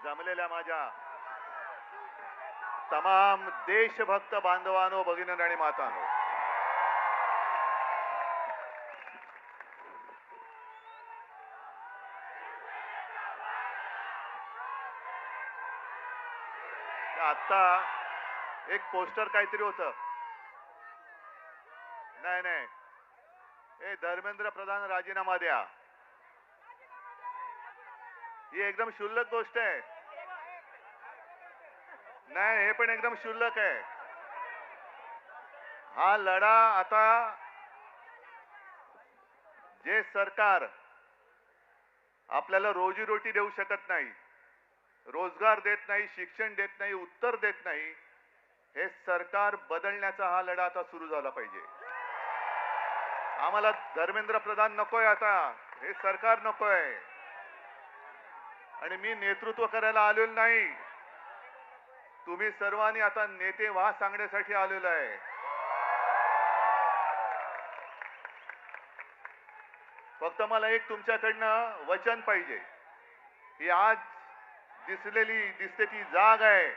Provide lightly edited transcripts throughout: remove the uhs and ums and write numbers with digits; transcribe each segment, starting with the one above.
जमलेल्या माझ्या तमाम देशभक्त बांधवांनो, भगिनी आणि मातांनो, आता एक पोस्टर काहीतरी होतं. नाही नाही, हे धर्मेंद्र प्रधान राजीनामा द्या. ही एकदम क्षुल्लक गोष्ट आहे. नाही, हे पण एकदम क्षुल्लक आहे. हा लढा आता जे सरकार आपल्याला रोजीरोटी देऊ शकत नाही, रोजगार देत नाही, शिक्षण देत नाही, उत्तर देत नाही, हे सरकार बदलण्याचा हा लढा आता सुरू झाला पाहिजे. आम्हाला धर्मेंद्र प्रधान नकोय, आता हे सरकार नकोय. आणि मी नेतृत्व करायला आलेलो नाही, तुम्ही सर्वांनी आता नेते व्हा सांगण्यासाठी आलेलो आहे. फक्त मला एक तुमच्याकडनं वचन पाहिजे की आज दिसते ती जाग आहे,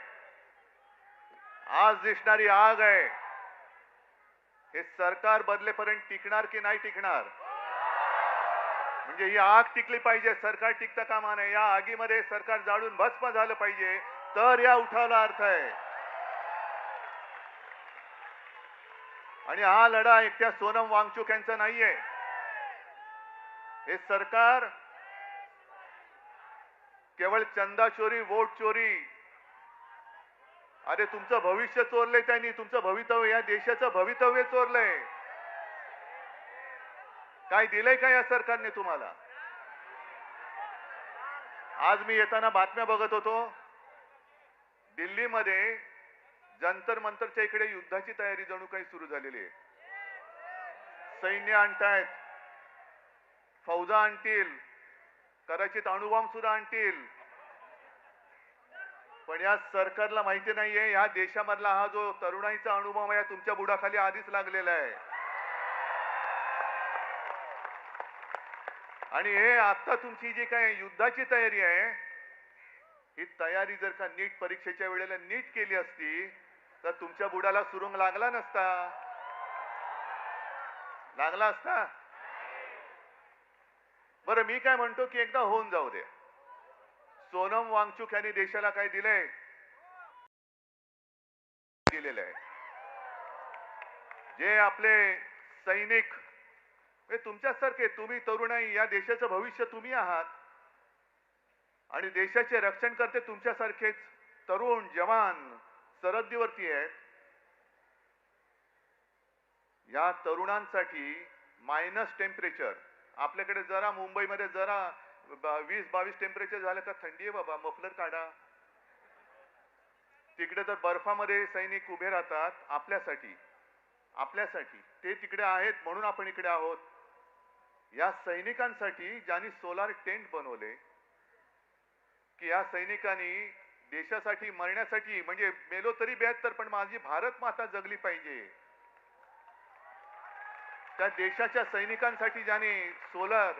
आज दिसणारी आग आहे, हे सरकार बदलेपर्यंत टिकणार की नाही टिकणार. म्हणजे ही आग टिकली पाहिजे, सरकार टिकता कामा नये. या आगीमध्ये सरकार जाळून भस्म झालं पाहिजे, तर या उठावाला अर्थ आहे. आणि हा लढा एकट्या सोनम वांगचुक यांचा नाहीये. हे सरकार केवळ चंदा चोरी, वोट चोरी, अरे तुमचं भविष्य चोरलंय त्यांनी, तुमचं भवितव्य, या देशाचं भवितव्य चोरलंय. काय दिलंय का या सरकारने तुम्हाला? आज मी येताना बातम्या बघत होतो, दिल्लीमध्ये जंतर मंतरच्या इकडे युद्धाची तयारी जणू काही सुरू झालेली आहे. सैन्य आणतायत, फौजा आणतील, कदाचित अणुबॉम्ब सुद्धा आणतील. पण या सरकारला माहिती नाहीये, या देशामधला हा जो तरुणाईचा अणुबॉम्ब आहे तुमच्या बुडाखाली आधीच लागलेला आहे. आणि हे आता तुमची जी काय युद्धाची तयारी आहे, ही तयारी जर का नीट परीक्षेच्या वेळेला नीट केली असती तर तुमच्या बुडाला सुरुंग लागला नसता, लागला असता. बरं, मी काय म्हणतो की एकदा होऊन जाऊ दे. सोनम वांगचुक यांनी देशाला काय दिलंय? दिलेलं आहे. जे आपले सैनिक, तुमच्यासारखे, तुम्ही तरुणाई, या देशाचं भविष्य तुम्ही आहात आणि देशाचे रक्षण करते तुमच्यासारखेच तरुण जवान सरहद्दीवरती आहेत. या तरुणांसाठी मायनस टेम्परेचर, आपल्याकडे जरा मुंबईमध्ये जरा 20-22 टेम्परेचर झालं का थंडी आहे बाबा, मफलर काढा. तिकडे तर बर्फामध्ये सैनिक उभे राहतात आपल्यासाठी. ते तिकडे आहेत म्हणून आपण इकडे आहोत. या सैनिकांसाठी ज्यांनी सोलार टेंट बनवले, की या सैनिकांनी देशासाठी मरण्यासाठी, म्हणजे मेलो तरी 72 पण माझी भारत माता जगली पाहिजे, त्या देशाच्या सैनिकांसाठी ज्याने सोलर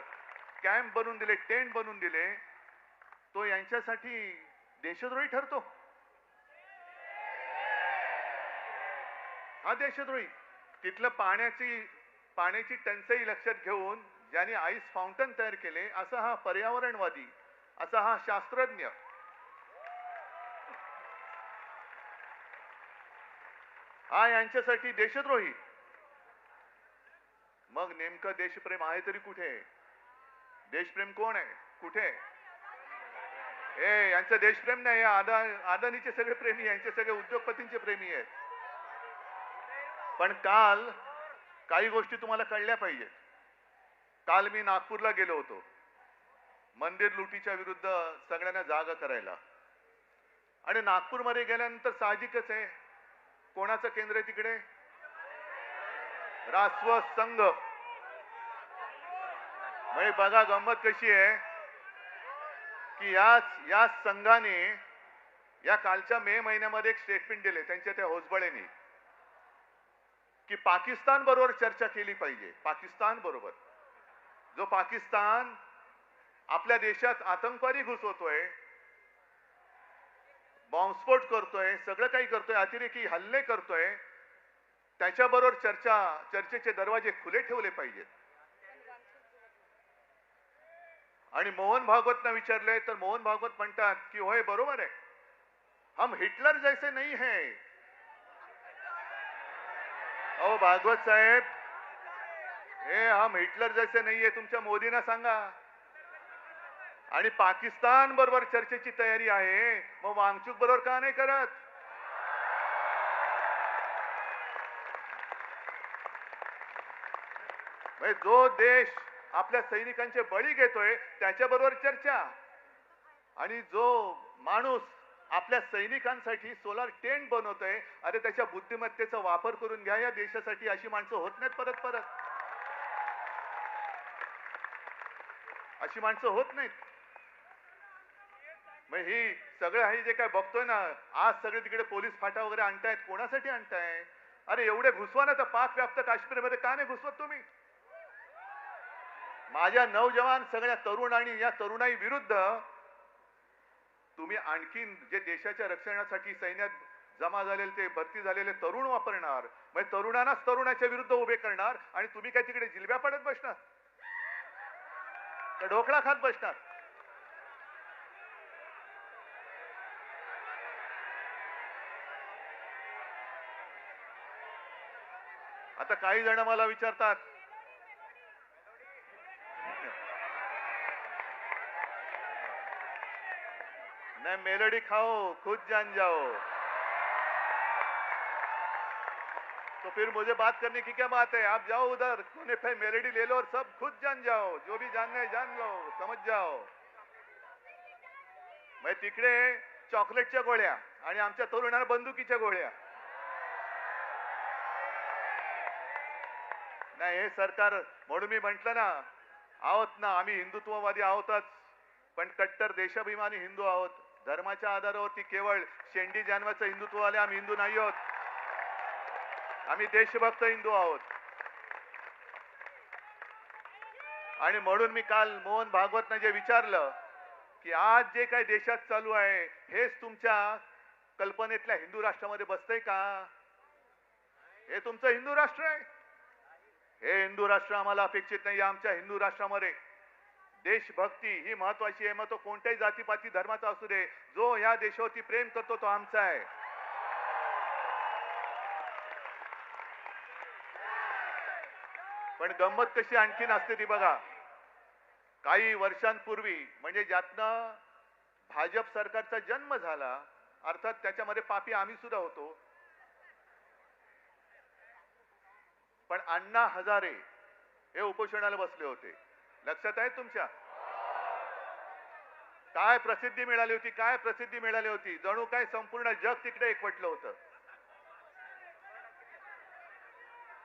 कॅम्प बनवून दिले, टेंट बनवून दिले, तो यांच्यासाठी देशद्रोही ठरतो. हा देशद्रोही. तिथलं पाण्याची टंचाई लक्षात घेऊन ज्यांनी आईस फाउंटन तयार केले, असा हा पर्यावरणवादी, असा हा शास्त्रज्ञ, हा यांच्यासाठी देशद्रोही. मग नेमकं देशप्रेम आहे तरी कुठे? देशप्रेम कोण आहे? कुठे? यांचं देशप्रेम नाही, अदानीचे सगळे प्रेमी, यांचे सगळे उद्योगपतींचे प्रेमी आहेत. पण काल काही गोष्टी तुम्हाला कळल्या पाहिजे. काल मी नागपूरला गेलो होतो मंदिर लुटीच्या विरुद्ध सगळ्यांना जागा करायला. आणि नागपूरमध्ये गेल्यानंतर साहजिकच आहे, कोणाचं केंद्र आहे तिकडे? रासव संघ. म्हणजे बघा गंमत कशी आहे की या संघाने या कालच्या मे महिन्यामध्ये एक स्टेटमेंट दिले त्यांच्या त्या होसबळेनी, की पाकिस्तान बरोबर चर्चा केली पाहिजे. पाकिस्तान बरोबर, जो पाकिस्तान आपल्या देशात आतंकवादी घुसवतोय, बॉम्बस्फोट करतोय, सगळं काही करतोय, अतिरेकी हल्ले करतोय, त्याच्याबरोबर चर्चेचे दरवाजे खुले ठेवले पाहिजेत. आणि मोहन भागवतना विचारले तर मोहन भागवत म्हणतात की होय बरोबर आहे, हम हिटलर जैसे नहीं है. अहो भागवत साहेब, हे हम हिटलर जैसे नाहीये तुमच्या मोदींना सांगा. आणि पाकिस्तान बरोबर चर्चेची तयारी आहे, मग वांगचूक बरोबर का नाही करत? म्हणजे जो देश आपल्या सैनिकांचे बळी घेतोय त्याच्याबरोबर चर्चा, आणि जो माणूस आपल्या सैनिकांसाठी सोलार टेंट बनवतोय, अरे त्याच्या बुद्धिमत्तेचा वापर करून घ्या या देशासाठी. अशी माणसं होत नाहीत परत परत, अशी माणसं होत नाहीत. मग ही सगळं हे जे काय बघतोय ना, आज सगळे तिकडे पोलीस फाटा वगैरे आणतायत, कोणासाठी आणताय? अरे एवढे घुसवा ना तर पाक व्याप्त काश्मीरमध्ये का नाही घुसवत तुम्ही? माझ्या नौजवान सगळ्या तरुण आणि या तरुणाई विरुद्ध तुम्ही आणखीन जे देशाच्या रक्षणासाठी सैन्यात जमा झालेले ते भरती झालेले तरुण वापरणार, म्हणजे तरुणांनाच तरुणाच्या विरुद्ध उभे करणार, आणि तुम्ही काय तिकडे जिलब्या पडत बसणार का ढोकळा खात बसणार? आता काही जण मला विचारतात, नहीं मेलोडी खाओ खुद जान जाओ, तो फिर मुझे बात करने की क्या बात है? आप जाओ उधर कोने पे मेलोडी ले लो और सब खुद जान जाओ, जो भी जानना है जान लो, समझ जाओ. मैं तिकडे चॉकलेटच्या गोळ्या आणि आमच्या तरुणांना बंदुकीच्या गोळ्या. नाही हे सरकार, म्हणून मी म्हंटल ना, आहोत ना आम्ही हिंदुत्ववादी आहोतच, पण कट्टर देशाभिमानी हिंदू आहोत. धर्माच्या आधारावरती केवळ शेंडी जानवाचं हिंदुत्ववाले आम्ही हिंदू नाही आहोत, आम्ही देशभक्त हिंदू आहोत. आणि म्हणून मी काल मोहन भागवतनं जे विचारलं की आज जे काही देशात चालू आहे हेच तुमच्या कल्पनेतल्या हिंदू राष्ट्रामध्ये बसतंय का? हे तुमचं हिंदू राष्ट्र आहे? हे हिंदू राष्ट्र आम्हाला अपेक्षित नाही. आमच्या हिंदू राष्ट्रामध्ये देशभक्ती ही महत्वाची आहे. मग तो कोणत्याही जातीपाती धर्माचा असू दे, जो या देशावरती प्रेम करतो तो आमचा आहे. पण गंमत कशी आणखीन असते ती बघा. काही वर्षांपूर्वी म्हणजे ज्यातनं भाजप सरकारचा जन्म झाला, अर्थात त्याच्यामध्ये पापी आम्ही सुद्धा होतो, पण अण्णा हजारे हे उपोषणाला बसले होते. लक्षात आहे तुमच्या? काय प्रसिद्धी मिळाली होती, काय प्रसिद्धी मिळाली होती. जणू काय संपूर्ण जग तिकडे एकवटलं होतं.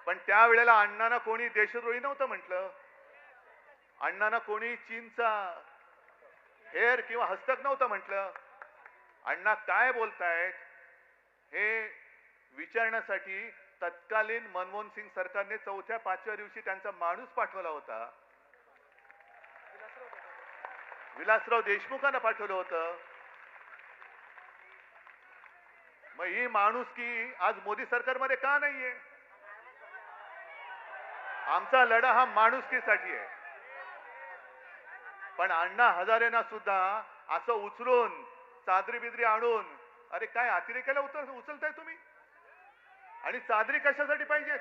पण त्यावेळेला अण्णांना कोणी देशद्रोही नव्हतं म्हटलं. अण्णांना कोणी चीनचा हेर किंवा हस्तक नव्हतं म्हटलं. अण्णा काय बोलतायत हे विचारण्यासाठी तत्कालीन मनमोहन सिंग सरकारने 4थ्या-5व्या दिवशी त्यांचा माणूस पाठवला होता. विलासराव देशमुखांना पाठवलं होतं. मग ही माणुसकी आज मोदी सरकारमध्ये का नाहीये? आमचा लढा हा माणुसकीसाठी आहे. पण अण्णा हजारेंना सुद्धा असं उचलून चादरी बिदरी आणून, अरे काय अतिरेकाला उचलताय तुम्ही? आणि चादरी कशासाठी पाहिजे?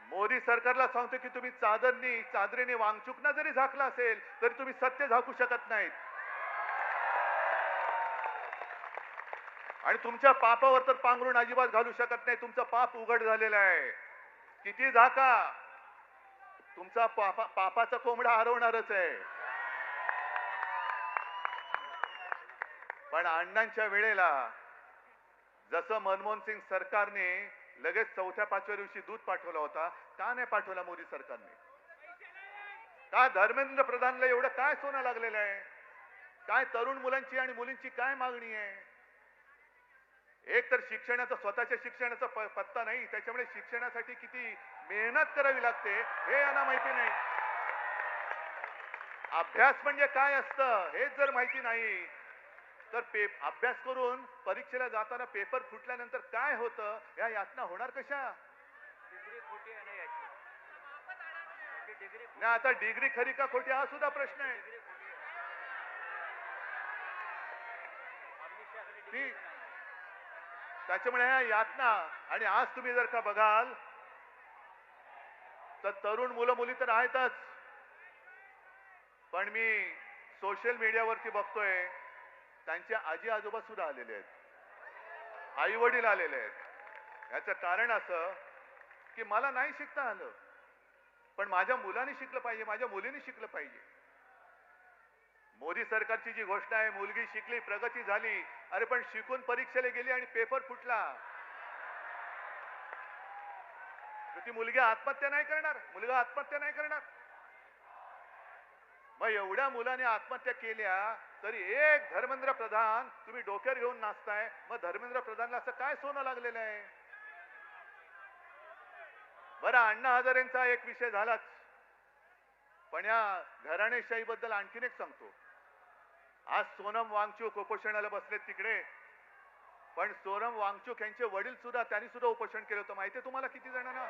मोदी सरकारला सांगतो की तुम्ही चादरीने वांगचुकना जरी झाकला असेल तरी तुम्ही सत्य झाकू शकत नाहीत. आणि तुमच्या पापावर तर पांघरून अजिबात घालू शकत नाही. तुमचं पाप उघड झालेलं आहे. किती झाका, तुमचा पापाचा कोंबडा हरवणारच आहे. पण अण्णांच्या वेळेला जसं मनमोहन सिंग सरकारने लगेच 4थ्या-5व्या दिवशी दूध पाठवला होता, का नाही पाठवला मोदी सरकारने? का धर्मेंद्र प्रधानला एवढं काय सोनं लागलेलं आहे? काय तरुण मुलांची आणि मुलींची काय मागणी आहे? एक तर शिक्षणाचा, स्वतःच्या शिक्षणाचा पत्ता नाही, त्याच्यामुळे शिक्षणासाठी किती मेहनत करावी लागते हे यांना माहिती नाही. अभ्यास म्हणजे काय असतं हेच जर माहिती नाही तर अभ्यास करून परीक्षेला जाताना पेपर फुटल्यानंतर काय होतं या यातना होणार कशा? नाही, आता डिग्री खरी का खोटी हा सुद्धा प्रश्न आहे. त्याच्यामुळे ह्या यातना, आणि आज तुम्ही जर का बघाल तर तरुण मुलं मुली तर आहेतच, पण मी सोशल मीडियावरती बघतोय त्यांचे आजी आजोबा सुद्धा आलेले आहेत, आई वडील आलेले आहेत. याचं कारण असं की मला नाही शिकता आलं, पण माझ्या मुलाने शिकलं पाहिजे, माझ्या मुलीने शिकलं पाहिजे. मोदी सरकारची जी घोषणा आहे, मुलगी शिकली प्रगती झाली, अरे पण शिकून परीक्षेला गेली आणि पेपर फुटला, ती मुलगी आत्महत्या नाही करणार, मुलगा आत्महत्या नाही करणार. मग एवढ्या मुलाने आत्महत्या केल्या तरी एक धर्मेंद्र प्रधान तुम्ही डोक्यावर घेऊन नाचताय. मग धर्मेंद्र प्रधानला असं काय सोनं लागलेलं आहे? बरं, अण्णा हजारेंचा एक विषय झालाच, पण या घराणेशाही बद्दल आणखीन एक सांगतो. आज सोनम वांगचूक उपोषणाला बसलेत तिकडे, पण सोनम वांगचूक यांचे वडील सुद्धा, त्यांनी सुद्धा उपोषण केलं होतं. माहितीये तुम्हाला किती जणांना?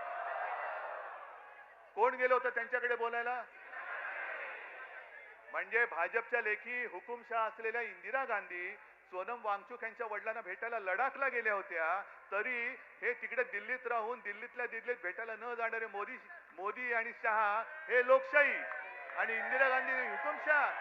कोण गेलं होतं त्यांच्याकडे बोलायला? म्हणजे भाजपच्या लेखी हुकुमशाह असलेल्या इंदिरा गांधी सोनम वांगचूक यांच्या वडिलांना भेटायला लडाखला गेल्या होत्या, तरी हे तिकडे दिल्लीत राहून दिल्लीतल्या दिल्लीत भेटायला न जाणारे मोदी आणि शहा हे लोकशाही आणि इंदिरा गांधी हुकुमशाह.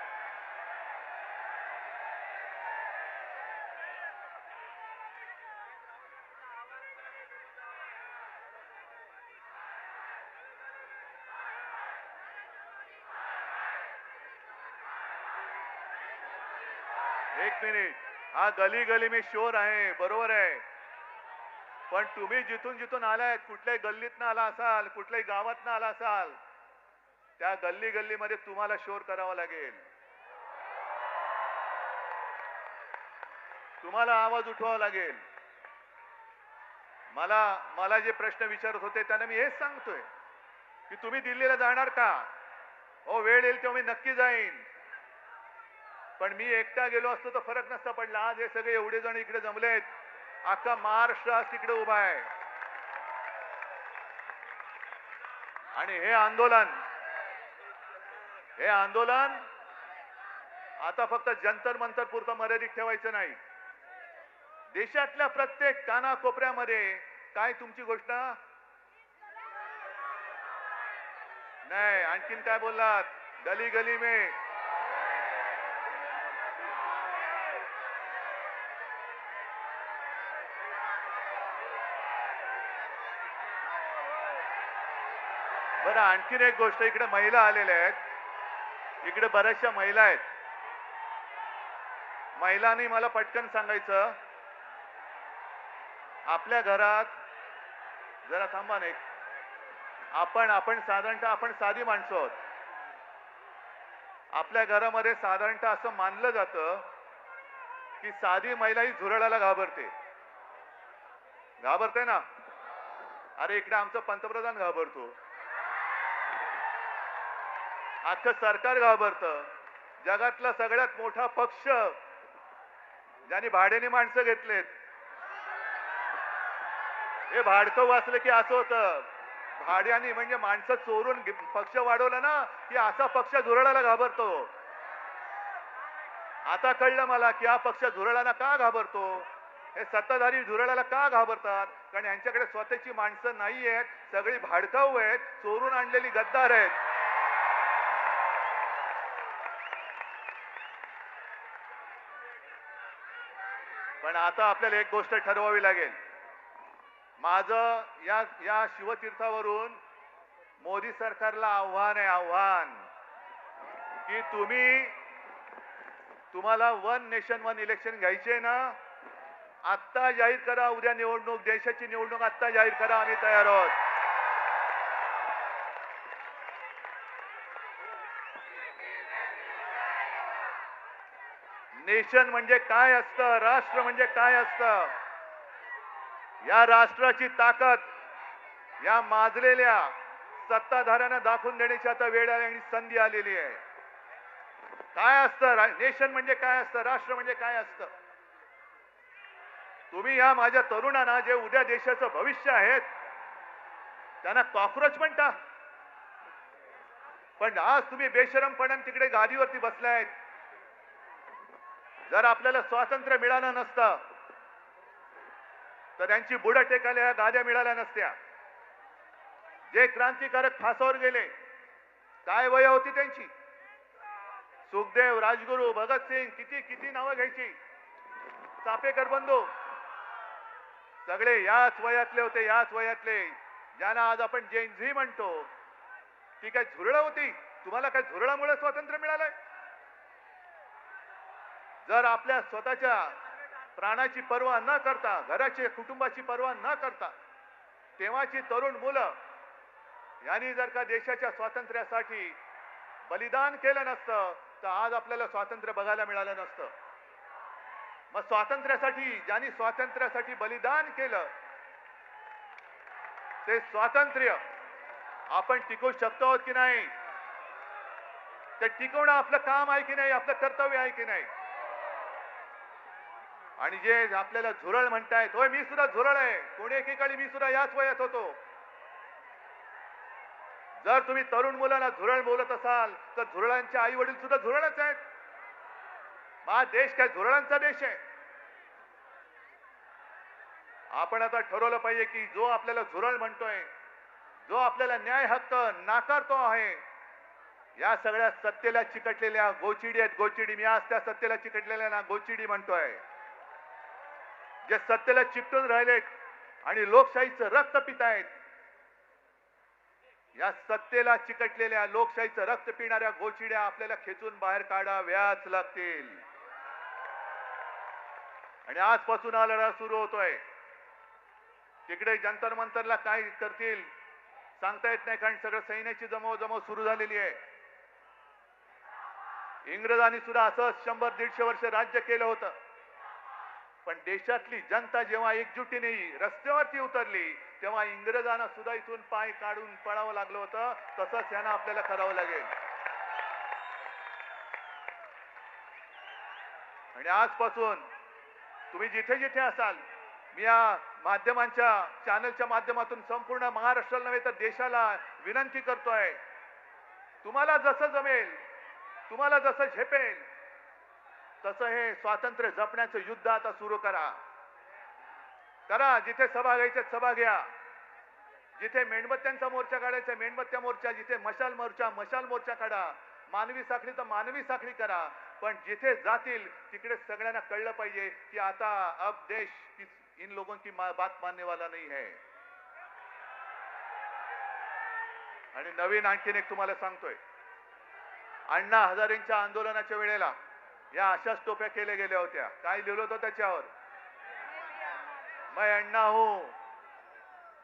एक मिनिट, हा गली गली में शोर आहे, बरोबर आहे, पण तुम्ही जिथून जिथून आलाय, कुठल्याही गल्लीतनं आला असाल, कुठल्याही गावातनं आला असाल, त्या गल्ली गल्लीमध्ये तुम्हाला शोर करावा लागेल, तुम्हाला आवाज उठवावा लागेल. मला जे प्रश्न विचारत होते त्यांना मी हेच सांगतोय की तुम्ही दिल्लीला जाणार का? हो, वेळ येईल तेव्हा मी नक्की जाईन, पण मी एकटा गेलो असतो तर फरक नसता पडला. आज हे सगळे एवढे जण इकडे जमलेत, अख्खा महाराष्ट्र आज तिकडे उभा आहे, आणि हे आंदोलन आता फक्त जंतर मंतर पुरतं मर्यादित ठेवायचं नाही. देशातल्या प्रत्येक कानाकोपऱ्यामध्ये काय तुमची घोषणा नाही, आणखीन काय बोललात? गली गली में बरं, आणखीन एक गोष्ट, इकडे महिला आलेल्या आहेत, इकडे बऱ्याचशा महिला आहेत. महिलांनी मला पटकन सांगायचं, आपल्या घरात जरा थांबा नाही, आपण साधारणतः आपण साधी माणसं आहोत. आपल्या घरामध्ये साधारणतः असं मानलं जातं की साधी महिला ही झुरळाला घाबरते ना. अरे इकडे आमचं पंतप्रधान घाबरतो, अख्खं सरकार घाबरतं. जगातला सगळ्यात मोठा पक्ष ज्यांनी भाड्याने माणसं घेतलेत, हे भाडकं वाचलं की असं होतं, भाड्याने म्हणजे माणसं चोरून पक्ष वाढवला ना की असा पक्ष झुरळाला घाबरतो. आता कळलं मला की हा पक्ष झुरळाला का घाबरतो. हे सत्ताधारी झुरळाला का घाबरतात? कारण यांच्याकडे स्वतःची माणसं नाही आहेत, सगळी भाडकाऊ आहेत, चोरून आणलेली गद्दार आहेत. पण आता आपल्याला एक गोष्ट ठरवावी लागेल. माझं या शिवतीर्थावरून मोदी सरकारला आव्हान की तुम्हाला वन नेशन वन इलेक्शन घ्यायचे ना, आत्ता जाहीर करा. उद्या निवडणूक, देशाची निवडणूक आत्ता जाहीर करा, आम्ही तयार आहोत. नेशन म्हणजे काय असतं, राष्ट्र म्हणजे काय असतं, या राष्ट्राची ताकद या माजलेल्या सत्ताधाऱ्यांना दाखवून देण्याची आता वेळ आली आणि संधी आलेली आहे. काय असतं नेशन म्हणजे काय असतं, राष्ट्र म्हणजे काय असतं. तुम्ही या माझ्या तरुणांना जे उद्या देशाचं भविष्य आहेत त्यांना कॉक्रोच म्हणता. पण आज तुम्ही बेशरमपणाने तिकडे गादीवरती बसलायत. जर आपल्याला स्वातंत्र्य मिळालं नसतं तर त्यांची बुडं टेकायला या गाद्या मिळाल्या नसत्या. जे क्रांतिकारक फासावर गेले, काय वय होती त्यांची. सुखदेव, राजगुरू, भगतसिंग, किती किती नावं घ्यायची. चापेकर बंधू सगळे याच वयातले होते, याच वयातले. ज्यांना आज आपण जेन झी म्हणतो, ती काय झुरळ होती. तुम्हाला काय झुरळामुळे स्वातंत्र्य मिळालंय. जर आपल्या स्वतःच्या प्राणाची पर्वा न करता, घराची कुटुंबाची पर्वा न करता तेव्हाची तरुण मुलं यांनी जर का देशाच्या स्वातंत्र्यासाठी बलिदान केलं नसतं तर आज आपल्याला स्वातंत्र्य बघायला मिळालं नसतं. मग स्वातंत्र्यासाठी ज्यांनी स्वातंत्र्यासाठी बलिदान केलं ते स्वातंत्र्य आपण टिकवू शकतो की नाही, ते टिकवणं आपलं काम आहे की नाही, आपलं कर्तव्य आहे की नाही. आणि जे आपल्याला झुरळ म्हणतायत, होय मी सुद्धा झुरळ आहे. कोणी एकेकाळी मी सुद्धा याच वयात होतो. जर तुम्ही तरुण मुलांना झुरळ बोलत असाल तर झुरळांचे आई वडील सुद्धा झुरळच आहेत. हा देश काय झुरळांचा देश आहे. आपण आता ठरवलं पाहिजे की जो आपल्याला झुरळ म्हणतोय, जो आपल्याला न्याय हक्क नाकारतो आहे, या सगळ्या सत्तेला चिकटलेल्या गोचिडी आहेत. गोचिडी, मी आज त्या सत्तेला चिकटलेल्या ना गोचिडी म्हणतोय. जे सत्तेला चिकटून राहिलेत आणि लोकशाहीचं रक्त पितायत, या सत्तेला चिकटलेल्या लोकशाहीचं रक्त पिणाऱ्या गोचिड्या आपल्याला खेचून बाहेर काढाव्याच लागतील. आणि आजपासून हा लढा सुरू होतोय. तिकडे जंतर मंतरला काय करतील सांगता येत नाही, कारण सगळं सैन्याची जमवाजमव सुरू झालेली आहे. इंग्रजांनी सुद्धा असं 100-150 वर्ष राज्य केलं होतं. पण देशातली जनता जेव्हा एकजुटीने रस्त्यावरती उतरली तेव्हा इंग्रजांना सुद्धा इथून पाय काढून पळावं लागलं होतं. तसंच यांना आपल्याला करावं लागेल. आणि आजपासून तुम्ही जिथे जिथे असाल, मी या माध्यमांच्या चॅनलच्या माध्यमातून संपूर्ण महाराष्ट्राला नव्हे तर देशाला विनंती करतोय, तुम्हाला जसं जमेल, तुम्हाला जसं झेपेल तसं हे स्वातंत्र्य जपण्याचं युद्ध आता सुरू करा. जिथे सभा घ्यायच्या सभा घ्या, जिथे मेणबत्त्यांचा मोर्चा काढायचा मेणबत्त्या मोर्चा, जिथे मशाल मोर्चा काढा, मानवी साखळी तर मानवी साखळी करा. पण जिथे जातील तिकडे सगळ्यांना कळलं पाहिजे की आता अब देश इन लोगों की बात मानने वाला नहीं है. आणि नवीन आणखीन एक तुम्हाला सांगतोय, अण्णा हजारेंच्या आंदोलनाच्या वेळेला या अशाच टोप्या केल्या गेल्या होत्या. काय लिहिलं होतं त्याच्यावर, मैं अण्णा हूं.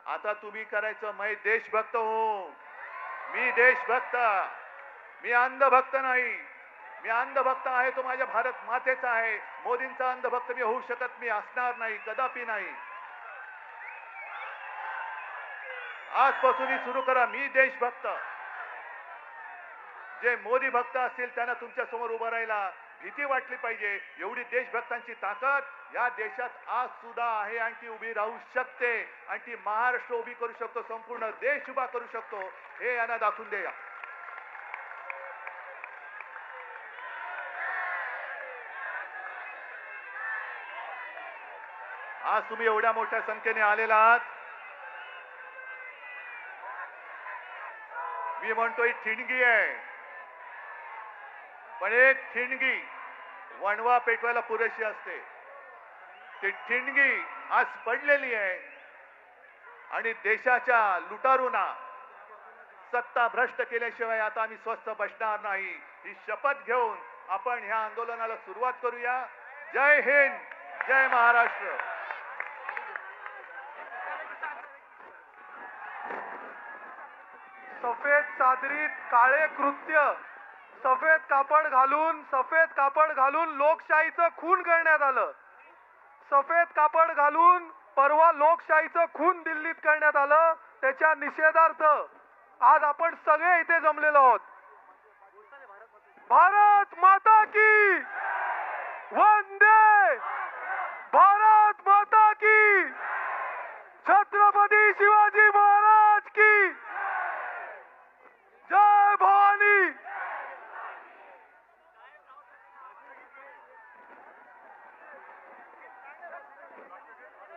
आता तुम्ही करायचं, मैं देशभक्त हूं. मी देशभक्त, मी अंधभक्त नाही. मी अंधभक्त आहे तो माझ्या भारत मातेचा आहे. मोदींचा अंधभक्त मी होऊ शकत, मी असणार नाही, कदापि नाही. आजपासून ही सुरू करा, मी देशभक्त. जे मोदी भक्त असतील त्यांना तुमच्या समोर उभं राहायला भीती वाटली पाहिजे. एवढी देशभक्तांची ताकद या देशात आज सुद्धा आहे आणि ती उभी राहू शकते आणि ती महाराष्ट्र उभी करू शकतो, संपूर्ण देश उभा करू शकतो, हे यांना दाखवून द्या. आज तुम्ही एवढ्या मोठ्या संख्येने आलेला आहात. मी म्हणतोय ठिणगी आहे, पण एक ठिणगी वणवा पेटवायला पुरेशी असते. ती ठिणगी आज पडलेली आहे आणि देशाच्या लुटारूंना सत्ता भ्रष्ट केल्याशिवाय आता आम्ही स्वस्थ बसणार नाही, ही शपथ घेऊन आपण ह्या आंदोलनाला सुरुवात करूया. जय हिंद, जय महाराष्ट्र. सफेद चादरीत काळे कृत्य, सफेद कापड घालून लोकशाहीचं खून करण्यात आलं. सफेद कापड घालून परवा लोकशाहीचं खून दिल्लीत करण्यात आलं. त्याच्या निषेधार्थ आज आपण सगळे इथे जमलेलो आहोत. भारत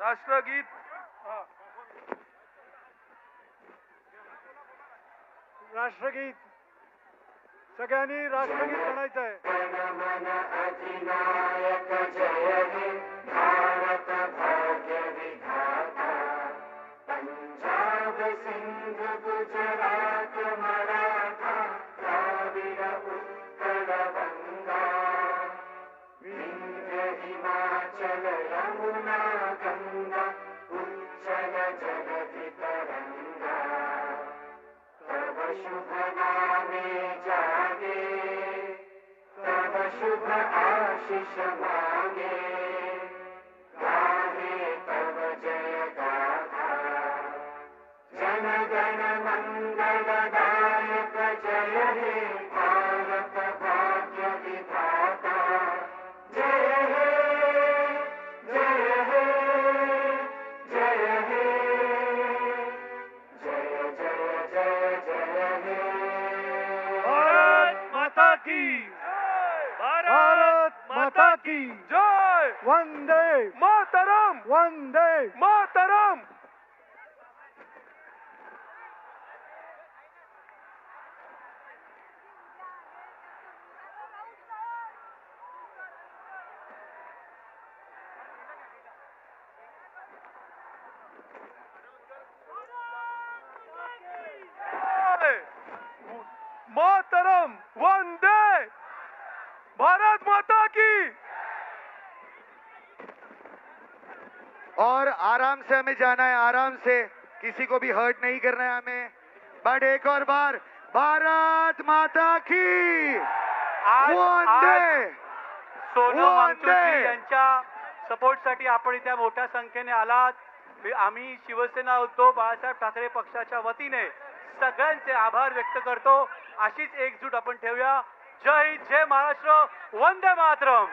राष्ट्रगीत राष्ट्रगीत सगळ्यांनी राष्ट्रगीत म्हणायचं आहे. भारत माता की जय वंदे मातरम वंदे मातरम. मातरम वंदे भारत माता की. और आराम से हमें जाना है, आराम से, किसी को भी हर्ट नहीं करना है हमें. बट एक और बार भारत माता की वंदे सोनम वंदे. वांगचुकजी यांच्या सपोर्टसाठी आपण इथे मोठ्या संख्येने आलात. आम्ही शिवसेना उद्धव बाळासाहेब ठाकरे पक्षाच्या वतीने सगळ्यांचे आभार व्यक्त करतो. अशीच एकजूट आपण ठेवूया. जय हिंद, जय महाराष्ट्र, वंदे मातरम.